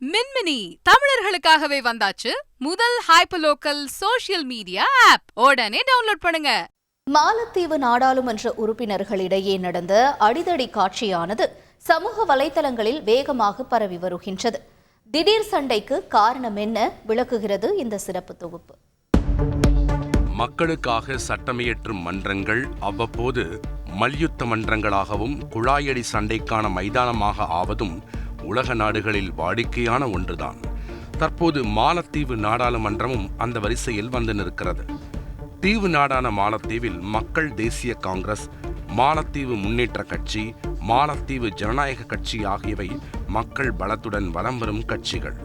மின்மினி தமிழர்களுக்காகவே வந்தாச்சு முதல் hyperlocal social media app. உடனே டவுன்லோட் பண்ணுங்க. மாலத்தீவு நாடாளுமன்ற உறுப்பினர்களிடையே நடந்த அடிதடி காட்சியானது சமூக வலைதளங்களில் வேகமாக பரவி வருகின்றது. திடீர் சண்டைக்கு காரணம் என்ன விளக்குகிறது இந்த சிறப்பு தொகுப்பு. மக்களுக்காக சட்டமியற்றும் மன்றங்கள் அவ்வப்போது மல்யுத்த மன்றங்களாகவும் குழாயடி சண்டைக்கான மைதானமாக ஆவதும் உலக நாடுகளில் வாடிக்கையான ஒன்றுதான். தற்போது மாலத்தீவு நாடாளுமன்றமும் அந்த வரிசையில் வந்து நிற்கிறது. தீவு நாடான மாலத்தீவில் மக்கள் தேசிய காங்கிரஸ், மாலத்தீவு முன்னேற்ற கட்சி, மாலத்தீவு ஜனநாயக கட்சி ஆகியவை மக்கள் பலத்துடன் வலம் வரும் கட்சிகள்.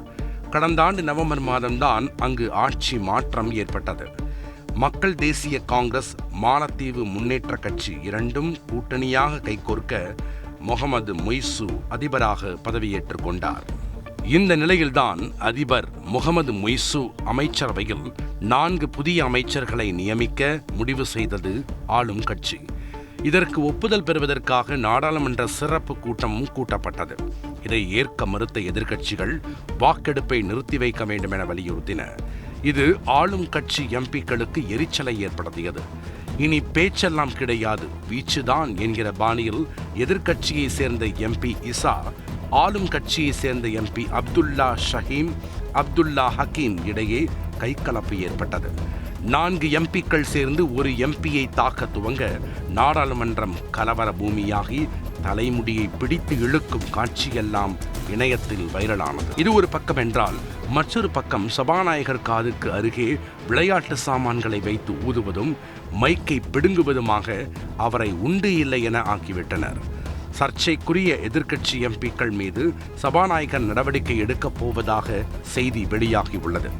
கடந்த ஆண்டு நவம்பர் மாதம்தான் அங்கு ஆட்சி மாற்றம் ஏற்பட்டது. மக்கள் தேசிய காங்கிரஸ், மாலத்தீவு முன்னேற்ற கட்சி இரண்டும் கூட்டணியாக கைகோர்க்க முகமது மொய்சு அதிபராக பதவியேற்றுக் கொண்டார். இந்த நிலையில்தான் அதிபர் முகமது மொய்சு அமைச்சரவையில் 4 புதிய அமைச்சர்களை நியமிக்க முடிவு செய்தது ஆளும் கட்சி. இதற்கு ஒப்புதல் பெறுவதற்காக நாடாளுமன்ற சிறப்பு கூட்டமும் கூட்டப்பட்டது. இதை ஏற்க மறுத்த எதிர்க்கட்சிகள் வாக்கெடுப்பை நிறுத்தி வைக்க வேண்டும் என வலியுறுத்தின. இது ஆளும் கட்சி எம்பிக்களுக்கு எரிச்சலை ஏற்படுத்தியது. இனி பேச்செல்லாம் கிடையாது, வீச்சுதான் என்கிற பாணியில் எதிர்க்கட்சியை சேர்ந்த எம்பி இசா, ஆளும் கட்சியை சேர்ந்த எம்பி அப்துல்லா ஷஹீம், அப்துல்லா ஹக்கீம் இடையே கைகலப்பு ஏற்பட்டது. 4 எம்பிக்கள் சேர்ந்து ஒரு எம்பியை தாக்க துவங்க நாடாளுமன்றம் கலவர பூமியாகி தலைமுடியை பிடித்து இழுக்கும் காட்சியெல்லாம் இணையத்தில் வைரலானது. இது ஒரு பக்கம் என்றால், மற்றொரு பக்கம் சபாநாயகர் காதுக்கு அருகே விளையாட்டு சாமான்களை வைத்து ஊதுவதும் மைக்கை பிடுங்குவதுமாக அவரை உண்டு இல்லை என ஆக்கிவிட்டனர். சர்ச்சைக்குரிய எதிர்க்கட்சி எம்பிக்கள் மீது சபாநாயகர் நடவடிக்கை எடுக்கப் போவதாக செய்தி வெளியாகியுள்ளது.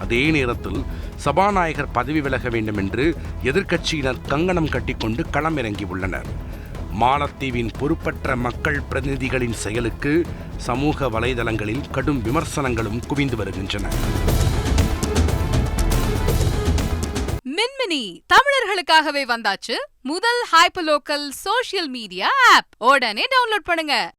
அதே நேரத்தில் சபாநாயகர் பதவி விலக வேண்டும் என்று எதிர்க்கட்சியினர் கங்கணம் கட்டிக்கொண்டு களமிறங்கியுள்ளனர். மாலத்தீவின் பொறுப்பற்ற மக்கள் பிரதிநிதிகளின் செயலுக்கு சமூக வலைதளங்களில் கடும் விமர்சனங்களும் குவிந்து வருகின்றன. மின்மினி தமிழர்களுக்காகவே வந்தாச்சு முதல் ஹைப்பர்லோக்கல் சோஷியல் மீடியா ஆப். உடனே டவுன்லோட் பண்ணுங்க.